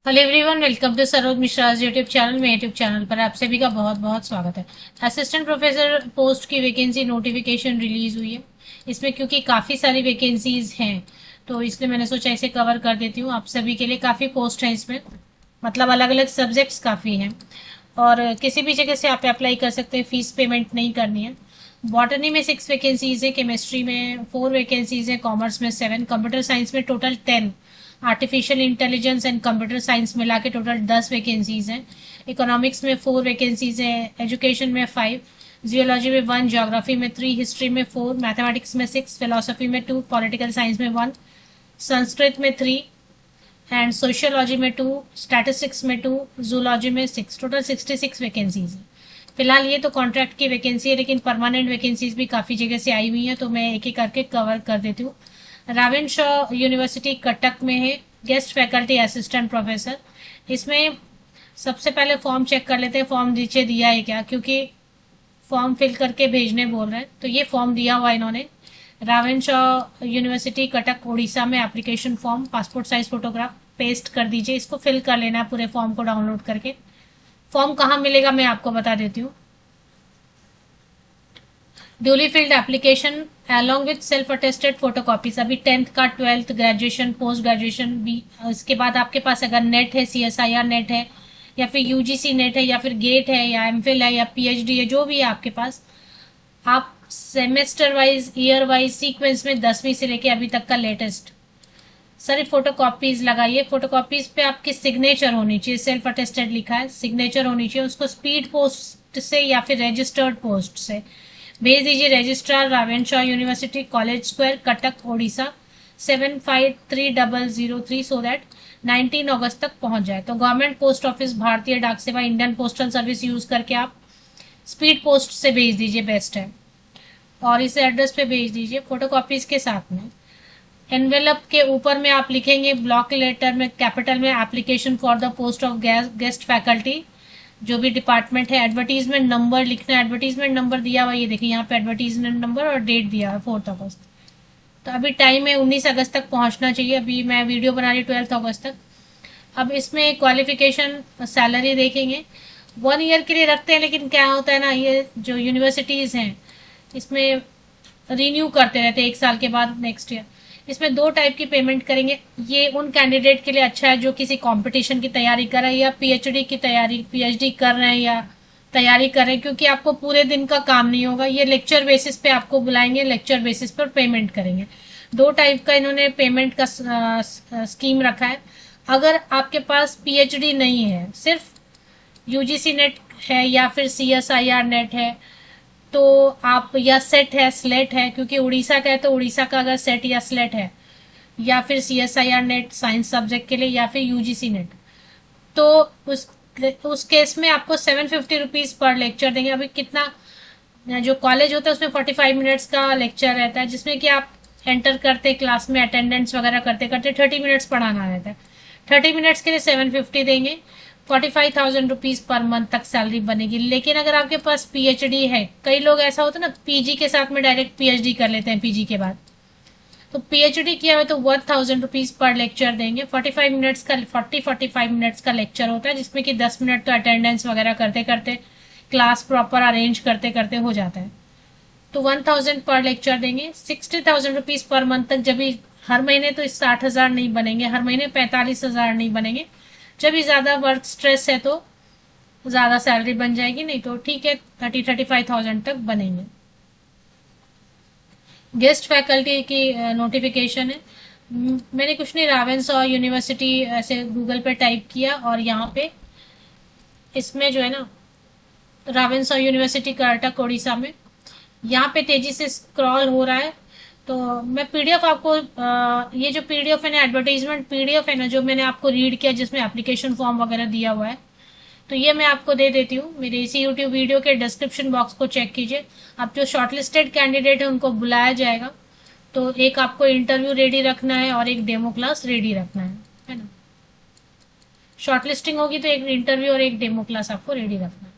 Hello everyone, welcome to Saroj Mishra YouTube channel. मेरे YouTube channel पर आप सभी का बहुत बहुत स्वागत है। असिस्टेंट प्रोफेसर पोस्ट की वैकेंसी नोटिफिकेशन रिलीज हुई है। इसमें क्योंकि काफ़ी सारी वैकेंसीज हैं तो इसलिए मैंने सोचा इसे कवर कर देती हूँ। आप सभी के लिए काफ़ी पोस्ट हैं इसमें, मतलब अलग अलग सब्जेक्ट्स काफ़ी हैं और किसी भी जगह से आप अप्लाई कर सकते हैं। फीस पेमेंट नहीं करनी है। बॉटनी में 6 वैकेंसीज है, केमिस्ट्री में 4 वैकेंसीज है, कॉमर्स में 7, कंप्यूटर साइंस में total 10, artificial intelligence and computer science मिला के टोटल 10 वैकेंसीज हैं। इकोनॉमिक्स में 4 वैकेंसीज हैं, एजुकेशन में 5, जियोलॉजी में 1, ज्योग्राफी में 3, हिस्ट्री में 4, मैथमेटिक्स में 6, फिलोसफी में 2, पॉलिटिकल साइंस में 1, संस्कृत में 3 एंड सोशियोलॉजी में 2, स्टैटिस्टिक्स में 2, जूलॉजी में 6, टोटल 66 वैकेंसीज हैं। फिलहाल ये तो कॉन्ट्रैक्ट की वैकेंसी है, लेकिन परमानेंट वैकेंसीज भी काफ़ी जगह से आई हुई हैं तो मैं एक एक करके कवर कर देती हूँ। राविन शॉ यूनिवर्सिटी कटक में है, गेस्ट फैकल्टी असिस्टेंट प्रोफेसर। इसमें सबसे पहले फॉर्म चेक कर लेते हैं, फॉर्म नीचे दिया है क्या, क्योंकि फॉर्म फिल करके भेजने बोल रहे हैं। तो ये फॉर्म दिया हुआ इन्होंने, राविन शॉ यूनिवर्सिटी कटक उड़ीसा में। Application form, passport size photograph paste कर दीजिए, इसको फिल कर लेना है पूरे फॉर्म को डाउनलोड करके। फॉर्म कहाँ मिलेगा मैं आपको बता देती हूँ। Duly field application along with self attested photocopies. अभी 10th का, 12th, ग्रेजुएशन, पोस्ट ग्रेजुएशन भी। इसके बाद आपके पास अगर नेट है, CSIR नेट है, या फिर UGC नेट है, या फिर गेट है, या MPhil है, या PhD है, जो भी है आपके पास, आप semester wise, year wise, sequence में 10वीं से लेके अभी तक का लेटेस्ट सारी फोटो कॉपीज लगाइए। फोटो कॉपीज पे आपकी सिग्नेचर होनी चाहिए, सेल्फ अटेस्टेड लिखा है, सिग्नेचर होनी चाहिए। उसको स्पीड पोस्ट से या फिर रजिस्टर्ड पोस्ट से भेज दीजिए। Registrar, Ravenshaw university, college square, Cuttack, Odisha 753003, so that 19 अगस्त तक पहुंच जाए। तो गवर्नमेंट पोस्ट ऑफिस, भारतीय डाक सेवा, इंडियन पोस्टल सर्विस यूज करके आप स्पीड पोस्ट से भेज दीजिए, बेस्ट है। और इस एड्रेस पे भेज दीजिए फोटो कॉपीज के साथ में। एनवेलप के ऊपर में आप लिखेंगे ब्लॉक लेटर में, कैपिटल में, application for the post of guest faculty, जो भी डिपार्टमेंट है। एडवर्टीजमेंट नंबर लिखना है, एडवर्टीजमेंट नंबर दिया हुआ, ये देखिए यहाँ पे एडवर्टीजमेंट नंबर और डेट दिया है 4 अगस्त। तो अभी टाइम है, 19 अगस्त तक पहुंचना चाहिए। अभी मैं वीडियो बना रही 12 अगस्त तक। अब इसमें क्वालिफिकेशन, सैलरी देखेंगे। 1 ईयर के लिए रखते हैं, लेकिन क्या होता है ना, ये जो यूनिवर्सिटीज हैं इसमें रिन्यू करते रहते हैं 1 साल के बाद, नेक्स्ट ईयर। इसमें 2 टाइप की पेमेंट करेंगे। ये उन कैंडिडेट के लिए अच्छा है जो किसी कंपटीशन की तैयारी कर रहे हैं, या PhD की तैयारी, PhD कर रहे हैं या तैयारी कर रहे हैं, क्योंकि आपको पूरे दिन का काम नहीं होगा। ये लेक्चर बेसिस पे आपको बुलाएंगे, लेक्चर बेसिस पर पेमेंट करेंगे। 2 टाइप का इन्होंने पेमेंट का स्कीम रखा है। अगर आपके पास PhD नहीं है, सिर्फ UGC नेट है या फिर CSIR नेट है, तो आप, या सेट है, स्लेट है, क्योंकि उड़ीसा का है तो उड़ीसा का अगर सेट या स्लेट है, या फिर CSIR नेट साइंस सब्जेक्ट के लिए, या फिर UGC नेट, तो उस केस में आपको 750 रुपीज पर लेक्चर देंगे। अभी कितना, जो कॉलेज होता है उसमें 45 मिनट्स का लेक्चर रहता है, जिसमें कि आप एंटर करते क्लास में, अटेंडेंस वगैरह करते करते 30 मिनट्स पढ़ाना रहता है। 30 मिनट्स के लिए 750 देंगे। 45,000 रुपीज पर मंथ तक सैलरी बनेगी। लेकिन अगर आपके पास PhD है, कई लोग ऐसा होता है ना, PG के साथ में डायरेक्ट PhD कर लेते हैं PG के बाद, तो PhD किया है तो 1,000 रुपीज पर लेक्चर देंगे। 45 मिनट्स का लेक्चर होता है, जिसमें कि 10 मिनट तो अटेंडेंस वगैरह करते करते, क्लास प्रॉपर अरेंज करते करते हो जाता है। तो 1,000 पर लेक्चर देंगे। 60,000 रुपीज पर मंथ तक। जब भी हर महीने तो 60,000 नहीं बनेंगे, हर महीने 45,000 नहीं बनेंगे। जब भी ज्यादा वर्क स्ट्रेस है तो ज्यादा सैलरी बन जाएगी, नहीं तो ठीक है, 35,000 तक बनेंगे। गेस्ट फैकल्टी की नोटिफिकेशन है। मैंने कुछ नहीं, रावेंस और यूनिवर्सिटी ऐसे गूगल पे टाइप किया और यहाँ पे इसमें जो है ना, रावेंस और यूनिवर्सिटी कर्नाटक उड़ीसा में, यहाँ पे तेजी से स्क्रॉल हो रहा है। तो मैं PDF आपको, ये जो PDF है ना, एडवर्टाइजमेंट PDF है ना, जो मैंने आपको रीड किया, जिसमें एप्लीकेशन फॉर्म वगैरह दिया हुआ है, तो ये मैं आपको दे देती हूँ। मेरे इसी यूट्यूब वीडियो के डिस्क्रिप्शन बॉक्स को चेक कीजिए। अब जो शॉर्टलिस्टेड कैंडिडेट है उनको बुलाया जाएगा। तो एक आपको इंटरव्यू रेडी रखना है और एक डेमो क्लास रेडी रखना है ना। शॉर्टलिस्टिंग होगी तो एक इंटरव्यू और एक डेमो क्लास आपको रेडी रखना है।